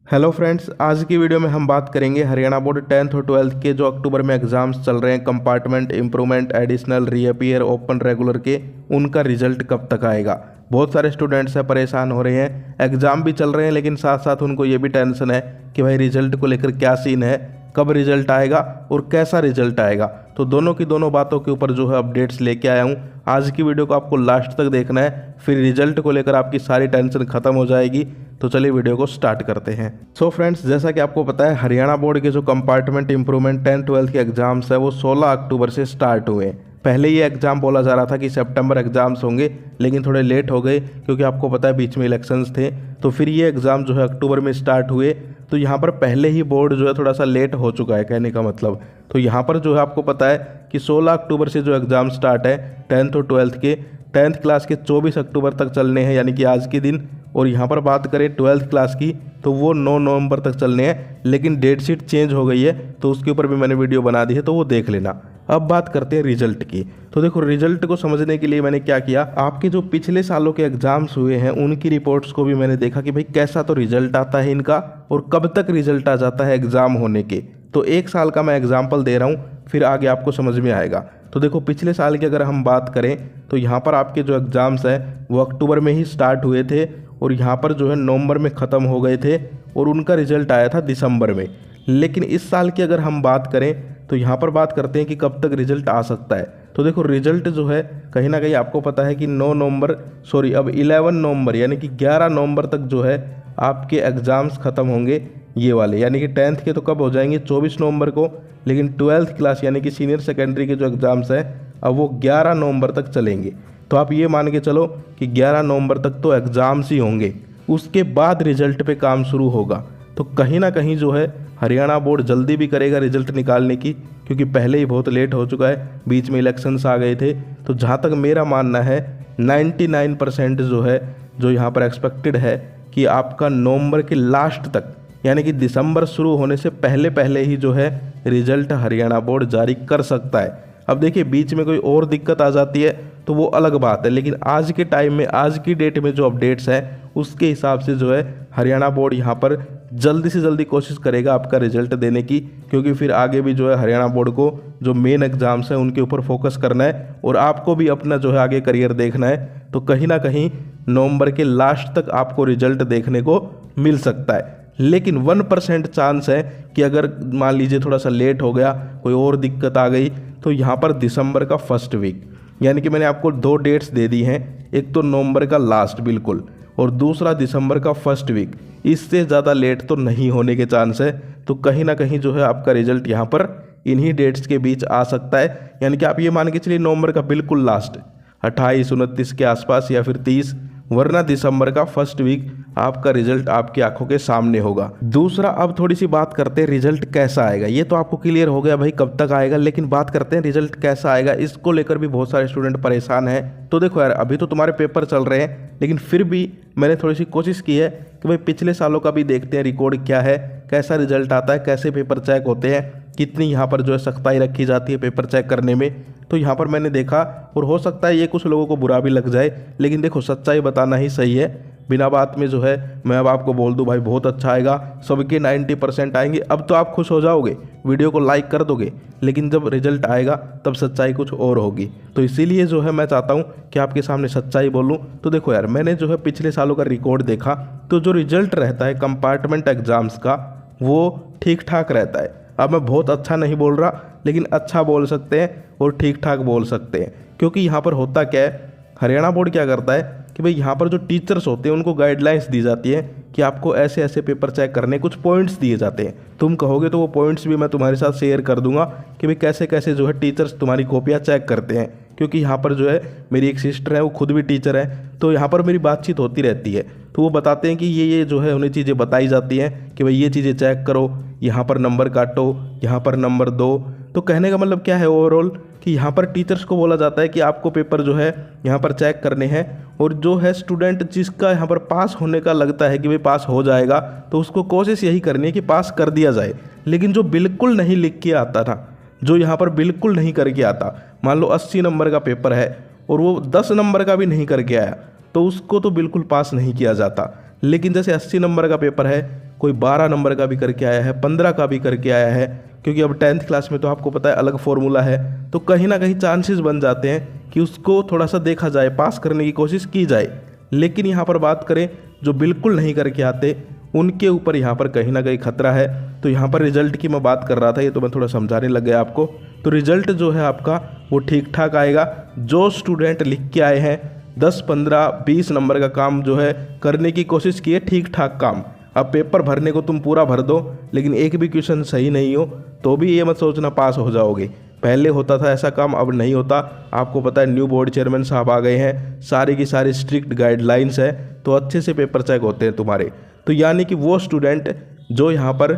Hello friends, आज की video में हम बात करेंगे हरियाणा बोर्ड 10th और 12th के जो अक्टूबर में एग्जाम्स चल रहे हैं compartment, improvement, additional, reappear, open, regular के उनका रिजल्ट कब तक आएगा। बहुत सारे स्टूडेंट्स हैं परेशान हो रहे हैं, एग्ज़ाम भी चल रहे हैं लेकिन साथ साथ उनको ये भी टेंशन है कि भाई रिजल्ट को लेकर क्या सीन है, कब रिजल्ट आएगा और कैसा रिजल्ट आएगा। तो दोनों की दोनों बातों के ऊपर जो है अपडेट्स लेके आया हूँ। आज की वीडियो को आपको लास्ट तक देखना है, फिर रिजल्ट को लेकर आपकी सारी टेंशन खत्म हो जाएगी। तो चलिए वीडियो को स्टार्ट करते हैं। सो फ्रेंड्स, जैसा कि आपको पता है हरियाणा बोर्ड के जो कंपार्टमेंट, इम्प्रूवमेंट 10th-12th के एग्जाम्स है वो 16 अक्टूबर से स्टार्ट हुए। पहले ये एग्ज़ाम बोला जा रहा था कि सितंबर एग्ज़ाम्स होंगे, लेकिन थोड़े लेट हो गए क्योंकि आपको पता है बीच में इलेक्शंस थे। तो फिर ये एग्ज़ाम जो है अक्टूबर में स्टार्ट हुए। तो यहाँ पर पहले ही बोर्ड जो है थोड़ा सा लेट हो चुका है, कहने का मतलब। तो यहाँ पर जो है आपको पता है कि 16 अक्टूबर से जो एग्ज़ाम स्टार्ट है 10th और 12th के, 10th क्लास के 24 अक्टूबर तक चलने हैं, यानी कि आज के दिन। और यहाँ पर बात करें 12th क्लास की तो वो 9 नवंबर तक चलने हैं, लेकिन डेट शीट चेंज हो गई है तो उसके ऊपर भी मैंने वीडियो बना दी है, तो वो देख लेना। अब बात करते हैं रिजल्ट की। तो देखो, रिजल्ट को समझने के लिए मैंने क्या किया, आपके जो पिछले सालों के एग्जाम्स हुए हैं उनकी रिपोर्ट्स को भी मैंने देखा कि भाई कैसा तो रिजल्ट आता है इनका और कब तक रिजल्ट आ जाता है एग्ज़ाम होने के। तो एक साल का मैं एग्जाम्पल दे रहा हूँ, फिर आगे आपको समझ में आएगा। तो देखो, पिछले साल की अगर हम बात करें तो यहाँ पर आपके जो एग्ज़ाम्स हैं वो अक्टूबर में ही स्टार्ट हुए थे और यहाँ पर जो है नवंबर में ख़त्म हो गए थे और उनका रिजल्ट आया था दिसंबर में। लेकिन इस साल की अगर हम बात करें तो यहाँ पर बात करते हैं कि कब तक रिजल्ट आ सकता है। तो देखो, रिजल्ट जो है कहीं ना कहीं आपको पता है कि 11 नवंबर यानी कि 11 नवंबर तक जो है आपके एग्ज़ाम्स ख़त्म होंगे ये वाले। यानी कि 10th के तो कब हो जाएंगे 24 नवंबर को, लेकिन 12th क्लास यानी कि सीनियर सेकेंडरी के जो एग्ज़ाम्स हैं अब वो 11 नवंबर तक चलेंगे। तो आप ये मान के चलो कि 11 नवंबर तक तो एग्ज़ाम्स ही होंगे, उसके बाद रिजल्ट पे काम शुरू होगा। तो कहीं ना कहीं जो है हरियाणा बोर्ड जल्दी भी करेगा रिजल्ट निकालने की, क्योंकि पहले ही बहुत लेट हो चुका है, बीच में इलेक्शंस आ गए थे। तो जहाँ तक मेरा मानना है 99% जो है जो यहाँ पर एक्सपेक्टेड है कि आपका नवंबर के लास्ट तक यानी कि दिसंबर शुरू होने से पहले पहले ही जो है रिजल्ट हरियाणा बोर्ड जारी कर सकता है। अब देखिए, बीच में कोई और दिक्कत आ जाती है तो वो अलग बात है, लेकिन आज के टाइम में, आज की डेट में जो अपडेट्स हैं उसके हिसाब से जो है हरियाणा बोर्ड यहाँ पर जल्दी से जल्दी कोशिश करेगा आपका रिजल्ट देने की, क्योंकि फिर आगे भी जो है हरियाणा बोर्ड को जो मेन एग्जाम्स हैं उनके ऊपर फोकस करना है और आपको भी अपना जो है आगे करियर देखना है। तो कहीं ना कहीं नवंबर के लास्ट तक आपको रिजल्ट देखने को मिल सकता है, लेकिन 1% चांस है कि अगर मान लीजिए थोड़ा सा लेट हो गया, कोई और दिक्कत आ गई, तो यहाँ पर दिसंबर का फर्स्ट वीक, यानी कि मैंने आपको 2 डेट्स दे दी हैं, एक तो नवंबर का लास्ट बिल्कुल और दूसरा दिसंबर का फर्स्ट वीक। इससे ज़्यादा लेट तो नहीं होने के चांस है। तो कहीं ना कहीं जो है आपका रिजल्ट यहाँ पर इन्हीं डेट्स के बीच आ सकता है, यानी कि आप ये मान के चलिए नवंबर का बिल्कुल लास्ट 28, 29 के आसपास या फिर 30, वरना दिसंबर का फर्स्ट वीक आपका रिजल्ट आपकी आंखों के सामने होगा। दूसरा, अब थोड़ी सी बात करते हैं रिजल्ट कैसा आएगा। ये तो आपको क्लियर हो गया भाई कब तक आएगा, लेकिन बात करते हैं रिजल्ट कैसा आएगा। इसको लेकर भी बहुत सारे स्टूडेंट परेशान हैं। तो देखो यार, अभी तो तुम्हारे पेपर चल रहे हैं, लेकिन फिर भी मैंने थोड़ी सी कोशिश की है कि भाई पिछले सालों का भी देखते हैं रिकॉर्ड क्या है, कैसा रिजल्ट आता है, कैसे पेपर चेक होते हैं, कितनी यहाँ पर जो है सख्ताई रखी जाती है पेपर चेक करने में। तो यहाँ पर मैंने देखा, और हो सकता है ये कुछ लोगों को बुरा भी लग जाए, लेकिन देखो सच्चाई बताना ही सही है। बिना बात में जो है मैं अब आपको बोल दूं भाई बहुत अच्छा आएगा, सबके 90% आएंगे, अब तो आप खुश हो जाओगे, वीडियो को लाइक कर दोगे, लेकिन जब रिजल्ट आएगा तब सच्चाई कुछ और होगी। तो इसीलिए जो है मैं चाहता हूँ कि आपके सामने सच्चाई बोलूँ। तो देखो यार, मैंने जो है पिछले सालों का रिकॉर्ड देखा, तो जो रिजल्ट रहता है कंपार्टमेंट एग्जाम्स का वो ठीक ठाक रहता है। अब मैं बहुत अच्छा नहीं बोल रहा, लेकिन अच्छा बोल सकते हैं और ठीक ठाक बोल सकते हैं, क्योंकि यहाँ पर होता क्या है, हरियाणा बोर्ड क्या करता है कि भाई यहाँ पर जो टीचर्स होते हैं उनको गाइडलाइंस दी जाती है कि आपको ऐसे ऐसे पेपर चेक करने, कुछ पॉइंट्स दिए जाते हैं। तुम कहोगे तो वो पॉइंट्स भी मैं तुम्हारे साथ शेयर कर दूंगा कि भाई कैसे कैसे जो है टीचर्स तुम्हारी कॉपियाँ चेक करते हैं। क्योंकि यहाँ पर जो है मेरी एक सिस्टर है, वो खुद भी टीचर है, तो यहाँ पर मेरी बातचीत होती रहती है। तो वो बताते हैं कि ये जो है उन्हें चीज़ें बताई जाती हैं कि भाई ये चीज़ें चेक करो, यहाँ पर नंबर काटो, यहाँ पर नंबर दो। तो कहने का मतलब क्या है ओवरऑल कि यहाँ पर टीचर्स को बोला जाता है कि आपको पेपर जो है यहाँ पर चेक करने हैं, और जो है स्टूडेंट जिसका यहाँ पर पास होने का लगता है कि भाई पास हो जाएगा, तो उसको कोशिश यही करनी है कि पास कर दिया जाए। लेकिन जो बिल्कुल नहीं लिख के आता था, जो यहाँ पर बिल्कुल नहीं करके आता, मान लो 80 नंबर का पेपर है और वो 10 नंबर का भी नहीं करके आया, तो उसको तो बिल्कुल पास नहीं किया जाता। लेकिन जैसे 80 नंबर का पेपर है, कोई 12 नंबर का भी करके आया है, 15 का भी करके आया है, क्योंकि अब 10th क्लास में तो आपको पता है अलग फॉर्मूला है, तो कहीं ना कहीं चांसेस बन जाते हैं कि उसको थोड़ा सा देखा जाए, पास करने की कोशिश की जाए। लेकिन यहाँ पर बात करें जो बिल्कुल नहीं करके आते उनके ऊपर यहाँ पर कहीं ना कहीं खतरा है। तो यहाँ पर रिजल्ट की मैं बात कर रहा था, ये तो मैं थोड़ा समझाने लग गया आपको। तो रिजल्ट जो है आपका वो ठीक ठाक आएगा। जो स्टूडेंट लिख के आए हैं 10, 15, 20 नंबर का काम जो है करने की कोशिश की है, ठीक ठाक काम। अब पेपर भरने को तुम पूरा भर दो, लेकिन एक भी क्वेश्चन सही नहीं हो तो भी ये मत सोचना पास हो जाओगे। पहले होता था ऐसा काम, अब नहीं होता। आपको पता है न्यू बोर्ड चेयरमैन साहब आ गए हैं, सारी की सारी स्ट्रिक्ट गाइडलाइंस है, तो अच्छे से पेपर चेक होते हैं तुम्हारे। तो यानी कि वो स्टूडेंट जो यहाँ पर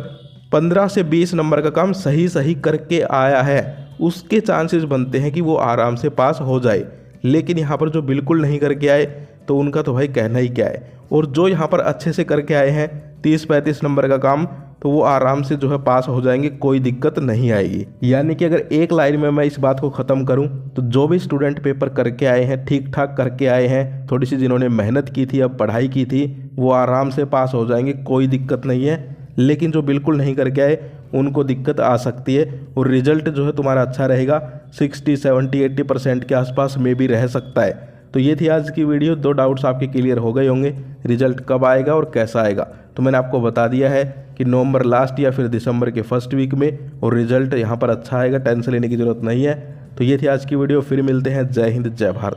15 से 20 नंबर का काम सही सही करके आया है, उसके चांसेस बनते हैं कि वो आराम से पास हो जाए। लेकिन यहाँ पर जो बिल्कुल नहीं करके आए तो उनका तो भाई कहना ही क्या है। और जो यहाँ पर अच्छे से करके आए हैं 30-35 नंबर का काम, तो वो आराम से जो है पास हो जाएंगे, कोई दिक्कत नहीं आएगी। यानी कि अगर एक लाइन में मैं इस बात को ख़त्म करूं तो जो भी स्टूडेंट पेपर करके आए हैं, ठीक ठाक करके आए हैं, थोड़ी सी जिन्होंने मेहनत की थी, अब पढ़ाई की थी, वो आराम से पास हो जाएंगे, कोई दिक्कत नहीं है। लेकिन जो बिल्कुल नहीं करके आए उनको दिक्कत आ सकती है, और रिजल्ट जो है तुम्हारा अच्छा रहेगा, 60, 70, 80% के आसपास में भी रह सकता है। तो ये थी आज की वीडियो। 2 डाउट्स आपके क्लियर हो गए होंगे, रिजल्ट कब आएगा और कैसा आएगा। तो मैंने आपको बता दिया है कि नवंबर लास्ट या फिर दिसंबर के फर्स्ट वीक में, और रिजल्ट यहाँ पर अच्छा आएगा, टेंशन लेने की ज़रूरत नहीं है। तो ये थी आज की वीडियो, फिर मिलते हैं। जय हिंद, जय भारत।